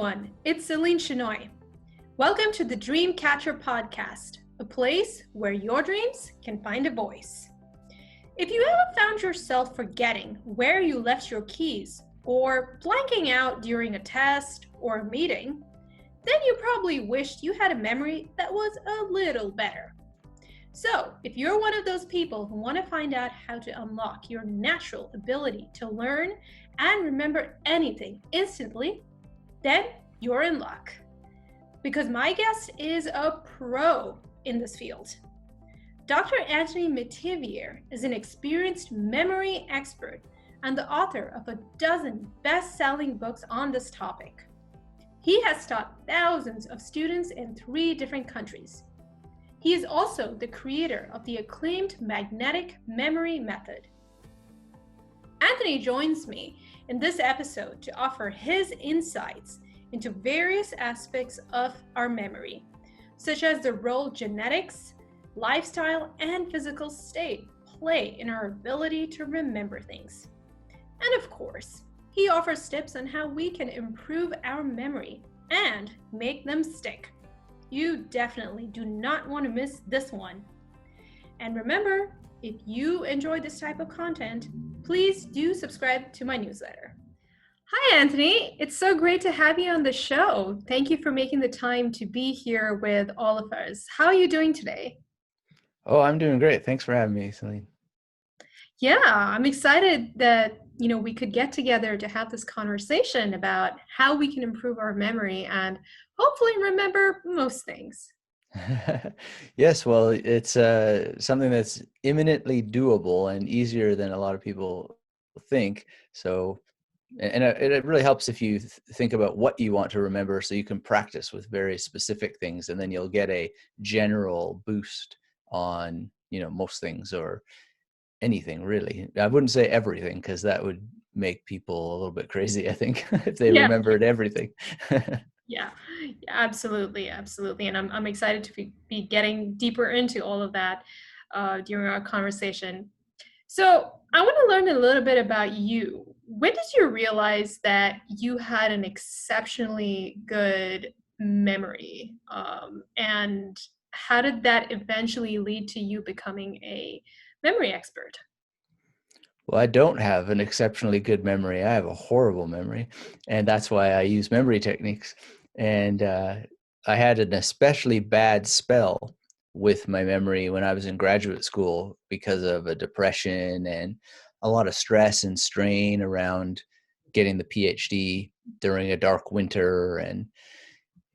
everyone, it's Celine Chenoy. Welcome to the Dreamcatcher podcast, a place where your dreams can find a voice. If you ever found yourself forgetting where you left your keys or blanking out during a test or a meeting, then you probably wished you had a memory that was a little better. So, if you're one of those people who want to find out how to unlock your natural ability to learn and remember anything instantly, then you're in luck. Because my guest is a pro in this field. Dr. Anthony Metivier is an experienced memory expert and the author of a dozen best-selling books on this topic. He has taught thousands of students in 3 different countries. He is also the creator of the acclaimed magnetic memory method. Anthony joins me in this episode to offer his insights into various aspects of our memory, such as the role genetics, lifestyle, and physical state play in our ability to remember things. And of course, he offers tips on how we can improve our memory and make them stick. You definitely do not want to miss this one. And remember, if you enjoy this type of content, please do subscribe to my newsletter. Hi, Anthony. It's so great to have you on the show. Thank you for making the time to be here with all of us. How are you doing today? Oh, I'm doing great. Thanks for having me, Celine. Yeah, I'm excited that we could get together to have this conversation about how we can improve our memory and hopefully remember most things. Yes, well, it's something that's imminently doable and easier than a lot of people think. So, and it really helps if you think about what you want to remember so you can practice with very specific things, and then you'll get a general boost on, most things or anything really. I wouldn't say everything because that would make people a little bit crazy, I think, if they remembered everything. Yeah, absolutely. And I'm excited to be getting deeper into all of that during our conversation. So I want to learn a little bit about you. When did you realize that you had an exceptionally good memory? And how did that eventually lead to you becoming a memory expert? Well, I don't have an exceptionally good memory. I have a horrible memory, and that's why I use memory techniques. And I had an especially bad spell with my memory when I was in graduate school because of a depression and a lot of stress and strain around getting the PhD during a dark winter. And,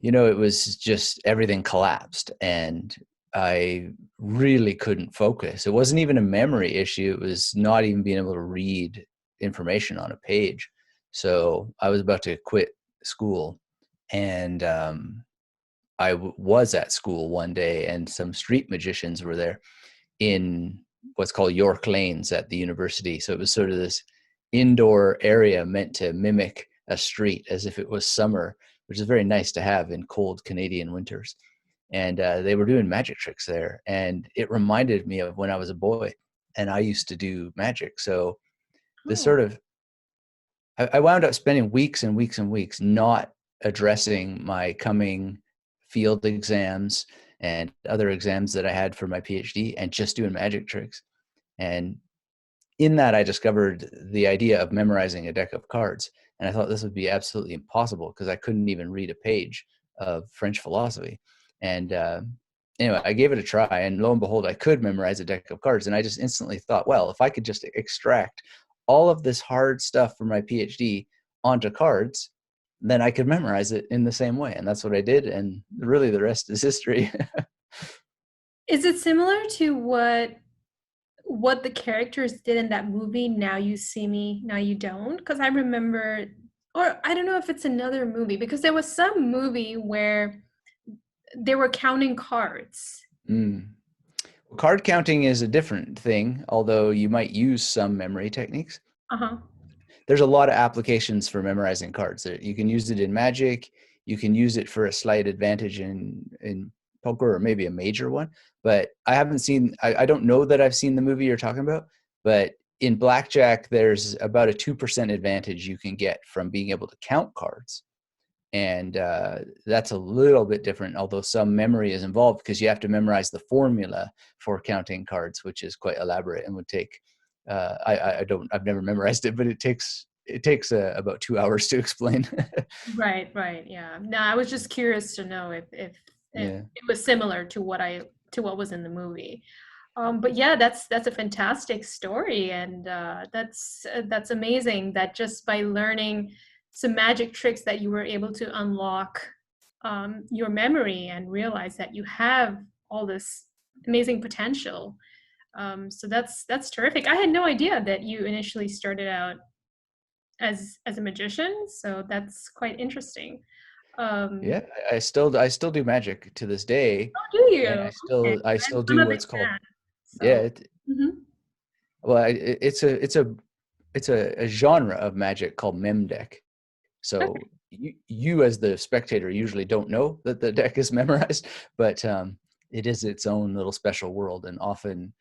it was just everything collapsed. And I really couldn't focus. It wasn't even a memory issue. It was not even being able to read information on a page. So I was about to quit school, and I was at school one day, and some street magicians were there in what's called York Lanes at the university. So it was sort of this indoor area meant to mimic a street as if it was summer, which is very nice to have in cold Canadian winters. And they were doing magic tricks there, and it reminded me of when I was a boy and I used to do magic. So this sort of, I wound up spending weeks and weeks and weeks not addressing my coming field exams and other exams that I had for my PhD and just doing magic tricks. And in that, I discovered the idea of memorizing a deck of cards. And I thought this would be absolutely impossible because I couldn't even read a page of French philosophy. And anyway, I gave it a try, and lo and behold, I could memorize a deck of cards. And I just instantly thought, well, if I could just extract all of this hard stuff for my PhD onto cards, then I could memorize it in the same way. And that's what I did. And really the rest is history. Is it similar to what the characters did in that movie, Now You See Me, Now You Don't? Because I remember, or I don't know if it's another movie, because there was some movie where they were counting cards. Card counting is a different thing, although you might use some memory techniques. There's a lot of applications for memorizing cards. You can use it in Magic. You can use it for a slight advantage in poker, or maybe a major one. But I don't know that I've seen the movie you're talking about. But in blackjack, there's about a 2% advantage you can get from being able to count cards. And that's a little bit different, although some memory is involved because you have to memorize the formula for counting cards, which is quite elaborate and would take, I've never memorized it, but it takes about 2 hours to explain. Right, right. Yeah. No, I was just curious to know if Yeah. it was similar to what was in the movie. But yeah, that's a fantastic story, and that's amazing that just by learning some magic tricks that you were able to unlock your memory and realize that you have all this amazing potential. So that's terrific. I had no idea that you initially started out as a magician, so that's quite interesting. Yeah, I still do magic to this day, Oh, do you? and Okay, I still I'm do a big what's called, fan. yeah, So, mhm. well, it's a genre of magic called mem deck. Okay. So you as the spectator usually don't know that the deck is memorized, but it is its own little special world, and often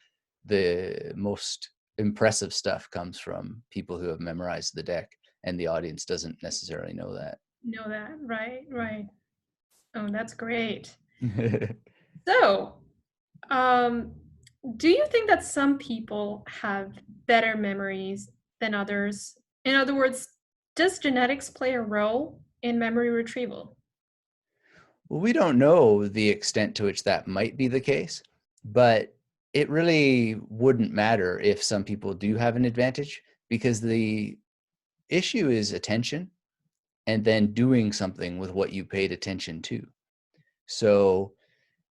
the most impressive stuff comes from people who have memorized the deck, and the audience doesn't necessarily know that. Know that. Right, right. Oh, that's great. So, um, do you think that some people have better memories than others? In other words, does genetics play a role in memory retrieval? Well, we don't know the extent to which that might be the case, but it really wouldn't matter if some people do have an advantage, because the issue is attention and then doing something with what you paid attention to. So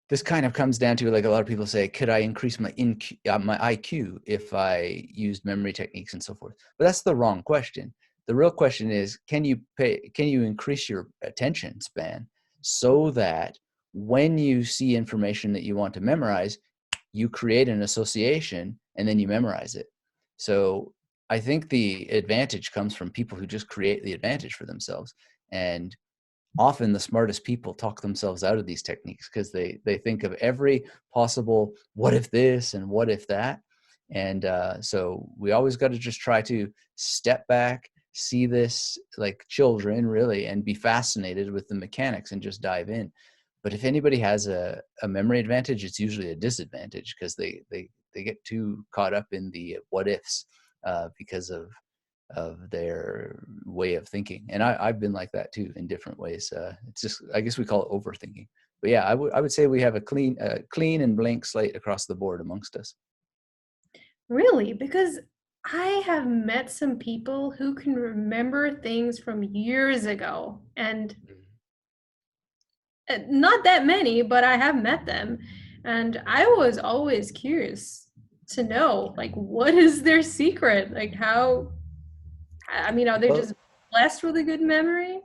this kind of comes down to, like, a lot of people say, could I increase my IQ if I used memory techniques and so forth? But that's the wrong question. The real question is, can you increase your attention span so that when you see information that you want to memorize, you create an association and then you memorize it? So I think the advantage comes from people who just create the advantage for themselves. And often the smartest people talk themselves out of these techniques because they think of every possible what if this and what if that. And so we always got to just try to step back, see this like children really, and be fascinated with the mechanics and just dive in. But if anybody has a memory advantage, it's usually a disadvantage because they get too caught up in the what ifs because of their way of thinking. And I've been like that too in different ways. It's just, I guess we call it overthinking. But yeah, I would say we have a clean and blank slate across the board amongst us. Really? Because I have met some people who can remember things from years ago, and not that many, but I have met them. And I was always curious to know, like, what is their secret? Like, I mean, are they Well, just blessed with a good memory?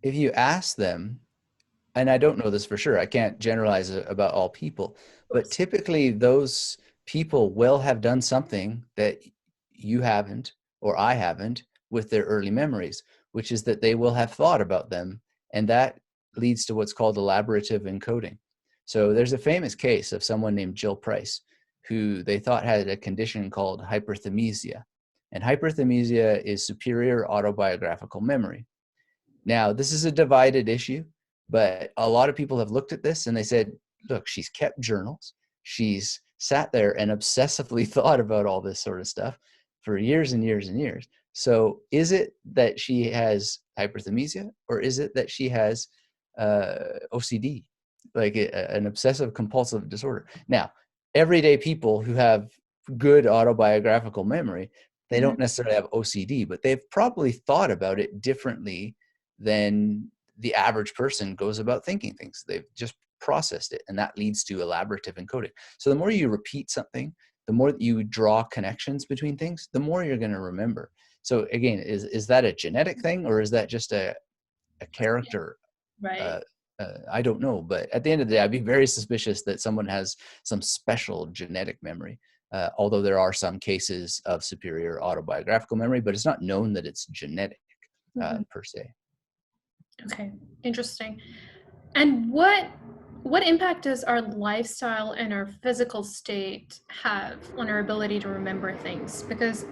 if you ask them, and I don't know this for sure, I can't generalize about all people, Of but course. typically those people will have done something that you haven't or I haven't with their early memories, which is that they will have thought about them. And that leads to what's called elaborative encoding. So there's a famous case of someone named Jill Price, who they thought had a condition called hyperthymesia. And hyperthymesia is superior autobiographical memory. Now, this is a divided issue, but a lot of people have looked at this and they said, look, she's kept journals. She's sat there and obsessively thought about all this sort of stuff for years and years and years. So is it that she has hyperthymesia, or is it that she has OCD, like an obsessive compulsive disorder? Now, everyday people who have good autobiographical memory, they Mhm. don't necessarily have OCD, but they've probably thought about it differently than the average person goes about thinking things. They've just processed it, and that leads to elaborative encoding. So the more you repeat something, the more that you draw connections between things, the more you're going to remember. So again, is that a genetic thing, or is that just a Yeah, character? right. Uh, I don't know, but at the end of the day, I'd be very suspicious that someone has some special genetic memory. Although there are some cases of superior autobiographical memory, but it's not known that it's genetic Mhm. per se. Okay, interesting. And what impact does our lifestyle and our physical state have on our ability to remember things? Because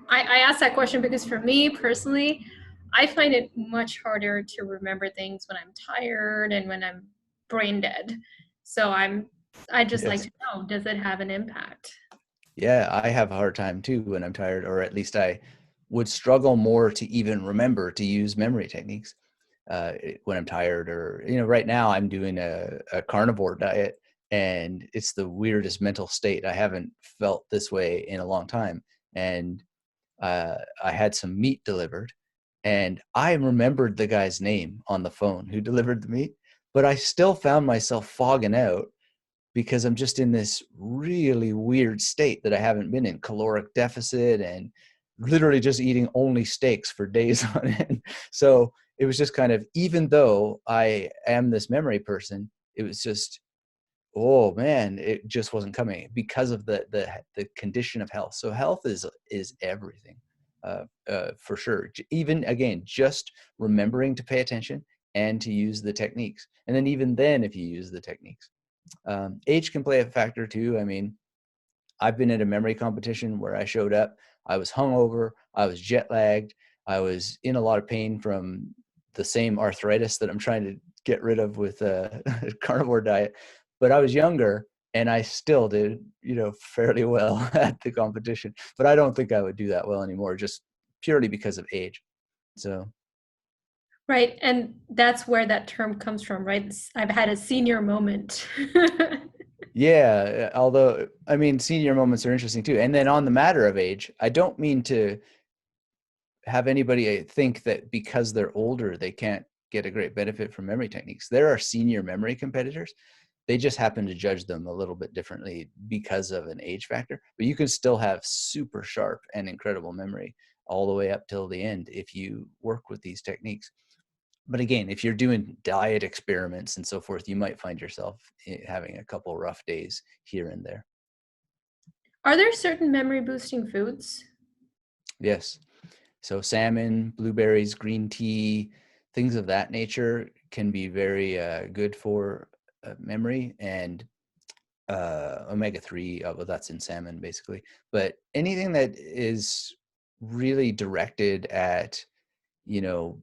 I asked that question because for me personally, I find it much harder to remember things when I'm tired and when I'm brain dead. So I just like Yes. to know, does it have an impact? Yeah, I have a hard time too when I'm tired, or at least I would struggle more to even remember to use memory techniques when I'm tired. Or, right now I'm doing a carnivore diet, and it's the weirdest mental state. I haven't felt this way in a long time. And I had some meat delivered, and I remembered the guy's name on the phone who delivered the meat, but I still found myself fogging out because I'm just in this really weird state that I haven't been in, caloric deficit, and literally just eating only steaks for days on end. So it was just kind of, even though I am this memory person, it was just, oh man, it just wasn't coming because of the condition of health. So health is everything, for sure. Even again, just remembering to pay attention and to use the techniques, and then even then, if you use the techniques, age can play a factor too. I mean, I've been at a memory competition where I showed up. I was hungover. I was jet lagged. I was in a lot of pain from the same arthritis that I'm trying to get rid of with a carnivore diet. But I was younger, and I still did, fairly well at the competition. But I don't think I would do that well anymore, just purely because of age. So Right. And that's where that term comes from, right? I've had a senior moment. yeah, although I mean, senior moments are interesting too. And then on the matter of age, I don't mean to have anybody think that because they're older, they can't get a great benefit from memory techniques. There are senior memory competitors. They just happen to judge them a little bit differently because of an age factor, but you can still have super sharp and incredible memory all the way up till the end if you work with these techniques. But again, if you're doing diet experiments and so forth, you might find yourself having a couple rough days here and there. Are there certain memory boosting foods? Yes. So salmon, blueberries, green tea, things of that nature can be very good for memory. And omega-3, well, that's in salmon basically. But anything that is really directed at, you know,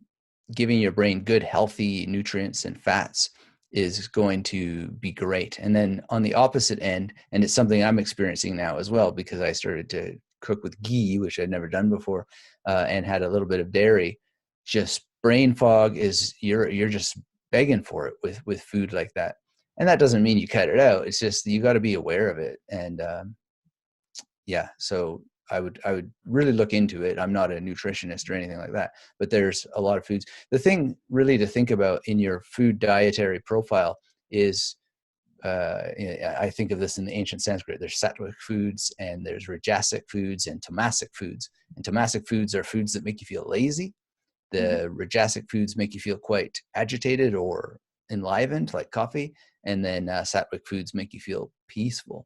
giving your brain good, healthy nutrients and fats is going to be great. And then on the opposite end, and it's something I'm experiencing now as well, because I started to cook with ghee, which I'd never done before, and had a little bit of dairy. Just brain fog is you're just begging for it with food like that. And that doesn't mean you cut it out. It's just you got to be aware of it. And yeah, so I would really look into it. I'm not a nutritionist or anything like that, but there's a lot of foods. The thing really to think about in your food dietary profile is, I think of this in the ancient Sanskrit. There's sattvic foods, and there's rajasic foods, and tamasic foods. And tamasic foods are foods that make you feel lazy. Mhm. The rajasic foods make you feel quite agitated or enlivened, like coffee. And then sattvic foods make you feel peaceful.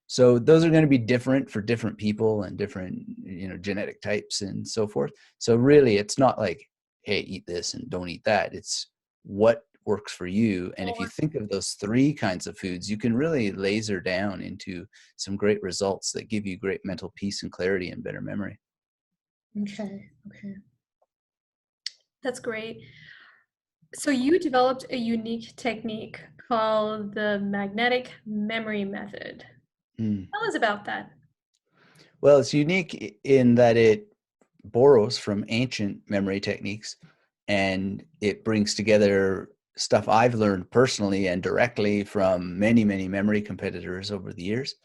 So those are going to be different for different people and different, genetic types and so forth. So really, it's not like, hey, eat this and don't eat that. It's what works for you. And if you Or think of those three kinds of foods, you can really laser down into some great results that give you great mental peace and clarity and better memory. okay, okay. That's great. So you developed a unique technique called the magnetic memory method. Mm. Tell us about that. Well, it's unique in that it borrows from ancient memory techniques, and it brings together stuff I've learned personally and directly from many, many memory competitors over the years.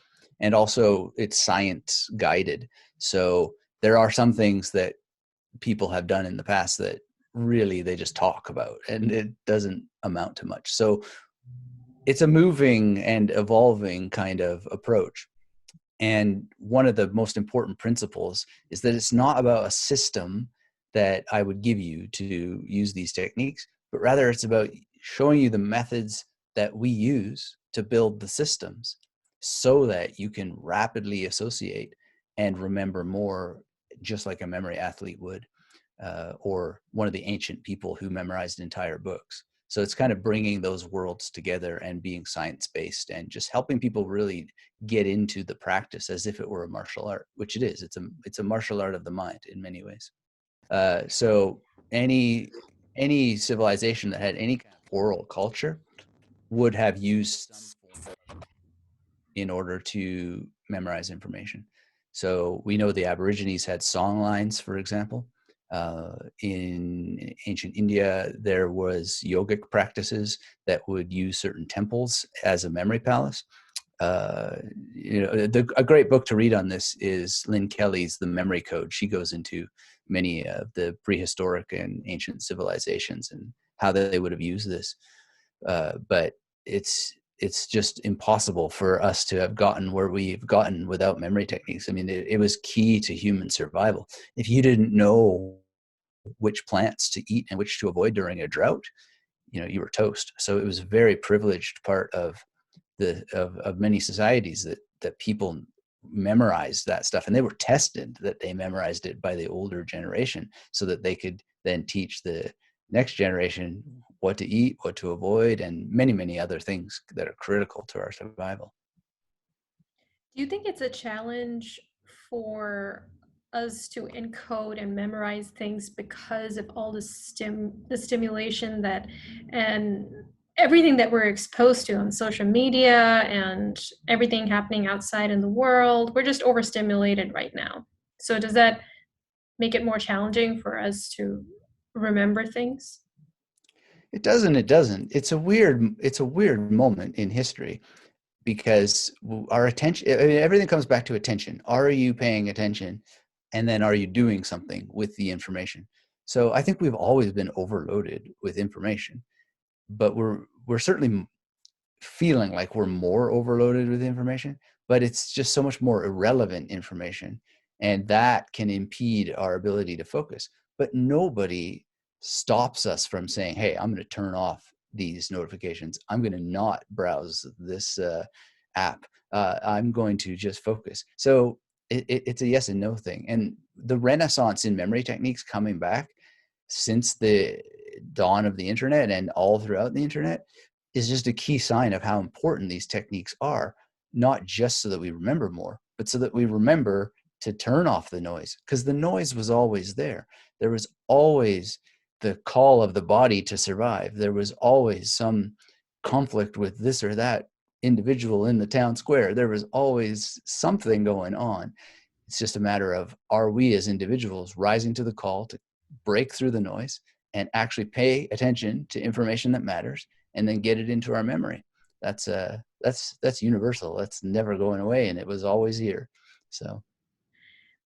And also it's science guided. So there are some things that people have done in the past that really they just talk about and it doesn't amount to much. So it's a moving and evolving kind of approach. And one of the most important principles is that it's not about a system that I would give you to use these techniques, but rather it's about showing you the methods that we use to build the systems so that you can rapidly associate and remember more, just like a memory athlete would, or one of the ancient people who memorized entire books. So it's kind of bringing those worlds together and being science-based and just helping people really get into the practice as if it were a martial art, which it is. It's a martial art of the mind in many ways. So any civilization that had any kind of oral culture would have used some form in order to memorize information. So we know the Aborigines had song lines, for example. In ancient India, there was yogic practices that would use certain temples as a memory palace. A great book to read on this is Lynn Kelly's The Memory Code. She goes into many of the prehistoric and ancient civilizations and how they would have used this. But it's just impossible for us to have gotten where we've gotten without memory techniques. I mean, it was key to human survival. If you didn't know which plants to eat and which to avoid during a drought, you were toast. So it was a very privileged part of many societies that people memorized that stuff, and they were tested that they memorized it by the older generation so that they could then teach the next generation what to eat, what to avoid, and many, many other things that are critical to our survival. Do you think it's a challenge for us to encode and memorize things because of all the stimulation that and everything that we're exposed to on social media and everything happening outside in the world? We're just overstimulated right now. So does that make it more challenging for us to remember things? It doesn't. It doesn't. It's a weird moment in history because our attention, I mean, everything comes back to attention. Are you paying attention? And then are you doing something with the information? So I think we've always been overloaded with information, but we're certainly feeling like we're more overloaded with information, but it's just so much more irrelevant information. And that can impede our ability to focus. But nobody stops us from saying, hey, I'm going to turn off these notifications. I'm going to not browse this app. I'm going to just focus. So it's a yes and no thing. And the renaissance in memory techniques coming back since the dawn of the internet and all throughout the internet is just a key sign of how important these techniques are, not just so that we remember more, but so that we remember to turn off the noise, because the noise was always there. There was always the call of the body to survive. There was always some conflict with this or that individual in the town square. There was always something going on. It's just a matter of, are we as individuals rising to the call to break through the noise and actually pay attention to information that matters and then get it into our memory? That's universal. That's never going away, and it was always here. So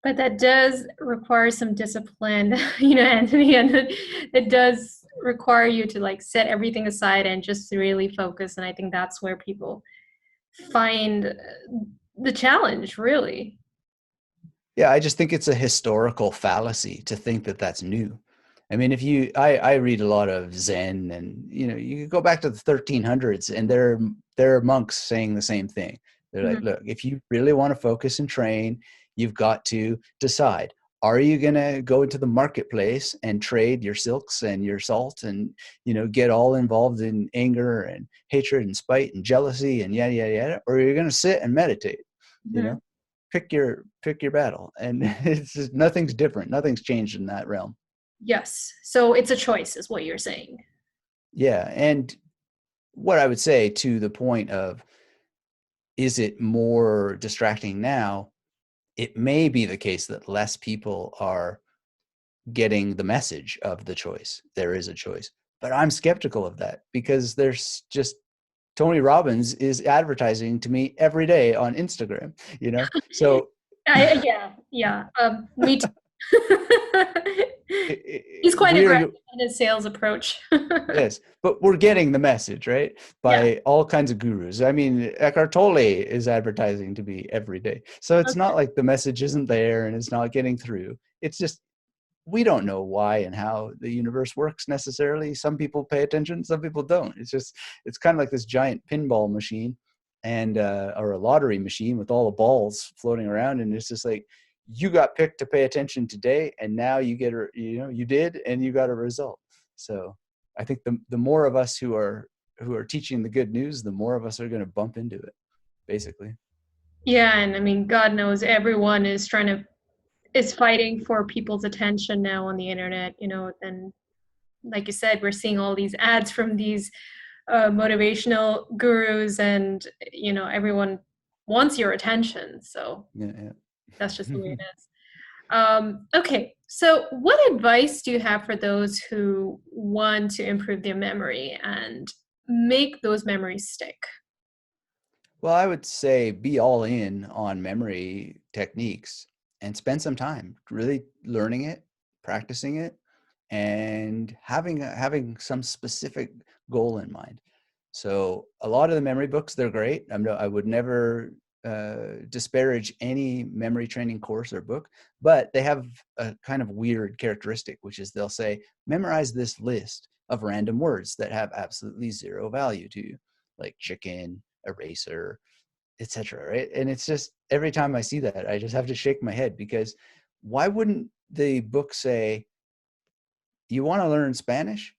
But that does require some discipline, Anthony, and it does require you to like set everything aside and just really focus. And I think that's where people find the challenge, really. yeah, I just think it's a historical fallacy to think that that's new. I mean, I read a lot of Zen, and you go back to the 1300s, and there are monks saying the same thing. They're like, Mhm. look, if you really want to focus and train, you've got to decide: are you going to go into the marketplace and trade your silks and your salt, and get all involved in anger and hatred and spite and jealousy and yada yada yada, or you're going to sit and meditate? You Mhm. know, pick your battle, and it's just, nothing's different. Nothing's changed in that realm. Yes. So it's a choice, is what you're saying. Yeah. And what I would say, to the point of, is it more distracting now? It may be the case that less people are getting the message of the choice. There is a choice. But I'm skeptical of that, because there's just, Tony Robbins is advertising to me every day on Instagram. So Yeah, yeah. Me too. He's quite aggressive we're in his sales approach. Yes, but we're getting the message, right? Yeah. By all kinds of gurus. I mean, Eckhart Tolle is advertising to be every day. So it's not Okay. like the message isn't there and it's not getting through. It's just, we don't know why and how the universe works necessarily. Some people pay attention, some people don't. It's kind of like this giant pinball machine, and or a lottery machine with all the balls floating around, and it's just like, you got picked to pay attention today, and now you did, and you got a result. So I think the more of us who are teaching the good news, the more of us are going to bump into it, basically. Yeah, and I mean, God knows everyone is trying to is fighting for people's attention now on the internet, and like you said, we're seeing all these ads from these motivational gurus, and everyone wants your attention. So Yeah, that's just the way yeah. it is. Okay, so what advice do you have for those who want to improve their memory and make those memories stick? Well, I would say be all in on memory techniques and spend some time really learning it, practicing it, and having some specific goal in mind. So a lot of the memory books, they're great. I would never disparage any memory training course or book, but they have a kind of weird characteristic, which is they'll say, memorize this list of random words that have absolutely zero value to you, like chicken, eraser, etc. Right? And it's just every time I see that, I just have to shake my head, because why wouldn't the book say, you want to learn Spanish?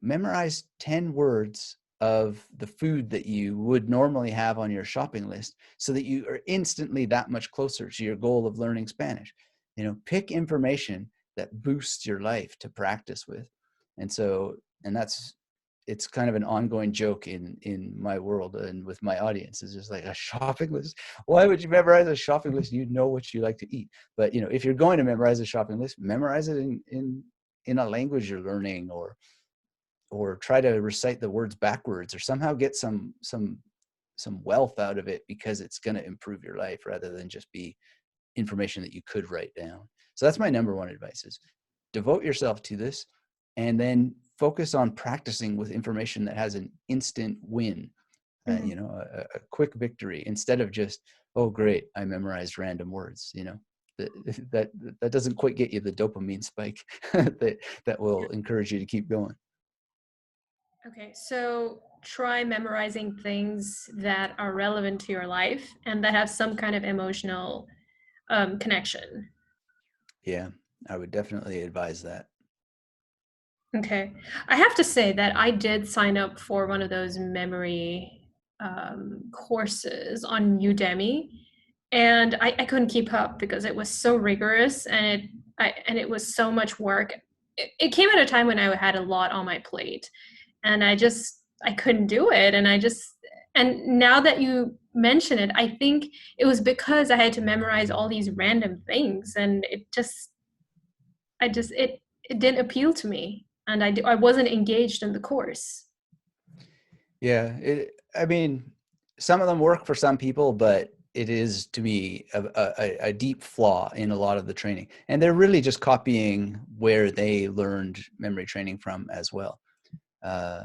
Memorize 10 words of the food that you would normally have on your shopping list, so that you are instantly that much closer to your goal of learning Spanish. Pick information that boosts your life to practice with. And it's kind of an ongoing joke in my world and with my audience. It's just like, a shopping list. Why would you memorize a shopping list? You know what you like to eat. But if you're going to memorize a shopping list, memorize it in a language you're learning, or try to recite the words backwards, or somehow get some wealth out of it, because it's going to improve your life rather than just be information that you could write down. So that's my number one advice: is devote yourself to this, and then focus on practicing with information that has an instant win, Mhm. a quick victory, instead of just, oh great, I memorized random words. that that doesn't quite get you the dopamine spike that will encourage you to keep going. Okay, so try memorizing things that are relevant to your life and that have some kind of emotional connection. Yeah, I would definitely advise that. Okay. I have to say that I did sign up for one of those memory courses on Udemy, and I couldn't keep up because it was so rigorous, and it was so much work. It came at a time when I had a lot on my plate, and I couldn't do it, and now that you mention it, I think it was because I had to memorize all these random things, and it didn't appeal to me, and I wasn't engaged in the course. Yeah, I mean, some of them work for some people, but it is, to me, a deep flaw in a lot of the training. And they're really just copying where they learned memory training from as well. Uh,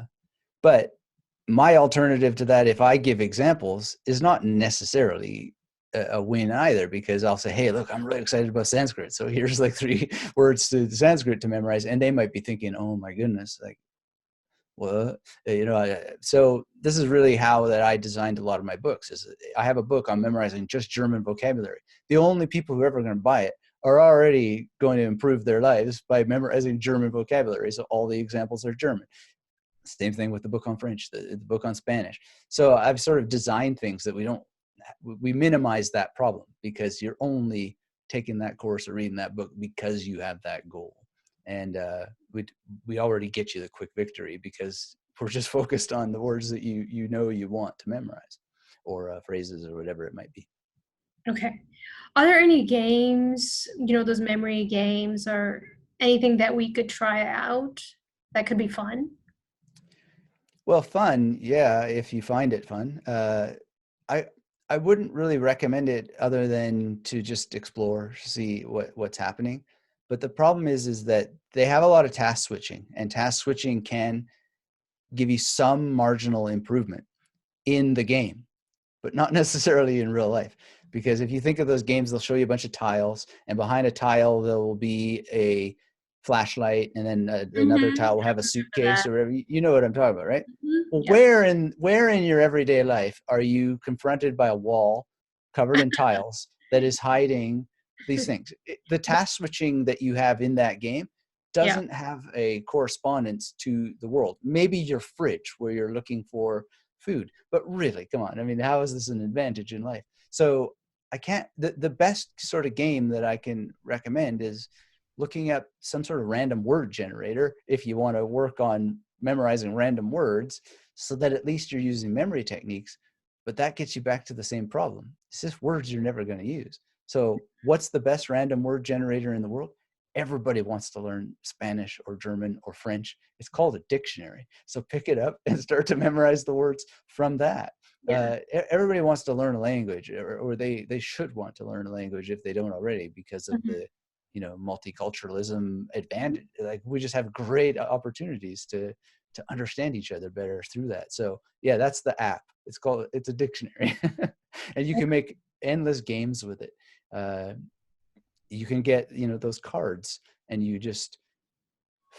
but my alternative to that, if I give examples, is not necessarily a win either, because I'll say, hey, look, I'm really excited about Sanskrit, so here's like 3 words to Sanskrit to memorize. And they might be thinking, oh my goodness, like, what? So this is really how that I designed a lot of my books. Is I have a book on memorizing just German vocabulary. The only people who are ever going to buy it are already going to improve their lives by memorizing German vocabulary. So all the examples are German. Same thing with the book on French, the book on Spanish. So I've sort of designed things that we minimize that problem, because you're only taking that course or reading that book because you have that goal. And we already get you the quick victory, because we're just focused on the words that you want to memorize, or phrases, or whatever it might be. Okay. Are there any games, those memory games, or anything that we could try out that could be fun? Well, fun, yeah, if you find it fun. I I wouldn't really recommend it other than to just explore, see what's happening. But the problem is that they have a lot of task switching, and task switching can give you some marginal improvement in the game, but not necessarily in real life. Because if you think of those games, they'll show you a bunch of tiles, and behind a tile there will be a flashlight, and then another Mm-hmm. tile will have a suitcase or whatever. You know what I'm talking about, right? Well, Yep. where in your everyday life are you confronted by a wall covered in tiles that is hiding these things? The task switching that you have in that game Yeah. doesn't have a correspondence to the world. Maybe your fridge, where you're looking for food, but really, come on. I mean, how is this an advantage in life? So I can't, the best sort of game that I can recommend is looking at some sort of random word generator if you want to work on memorizing random words, so that at least you're using memory techniques, but that gets you back to the same problem. It's just words you're never going to use. So what's the best random word generator in the world? Everybody wants to learn Spanish or German or French. It's called a dictionary. So pick it up and start to memorize the words from that. Yeah. Everybody wants to learn a language, or they should want to learn a language if they don't already, because of Mhm. the multiculturalism advantage. Like, we just have great opportunities to understand each other better through that. So yeah, that's the app. It's a dictionary. And you can make endless games with it. You can get those cards, and you just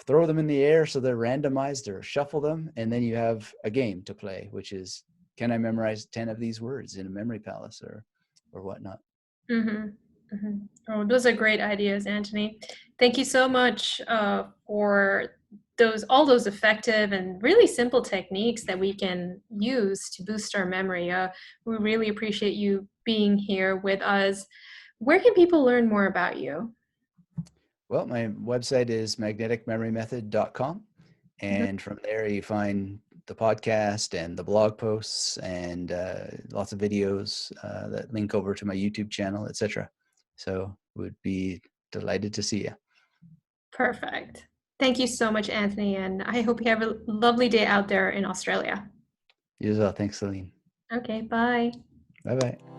throw them in the air so they're randomized, or shuffle them, and then you have a game to play, which is, can I memorize 10 of these words in a memory palace, or whatnot. Mhm. Mhm. Oh, those are great ideas, Anthony. Thank you so much for all those effective and really simple techniques that we can use to boost our memory. We really appreciate you being here with us. Where can people learn more about you? Well, my website is magneticmemorymethod.com. Mhm. And from there, you find the podcast and the blog posts, and lots of videos that link over to my YouTube channel, etc. So would be delighted to see you. Perfect. Thank you so much, Anthony, and I hope you have a lovely day out there in Australia. You as well. Thanks, Celine. Okay, bye. Bye bye.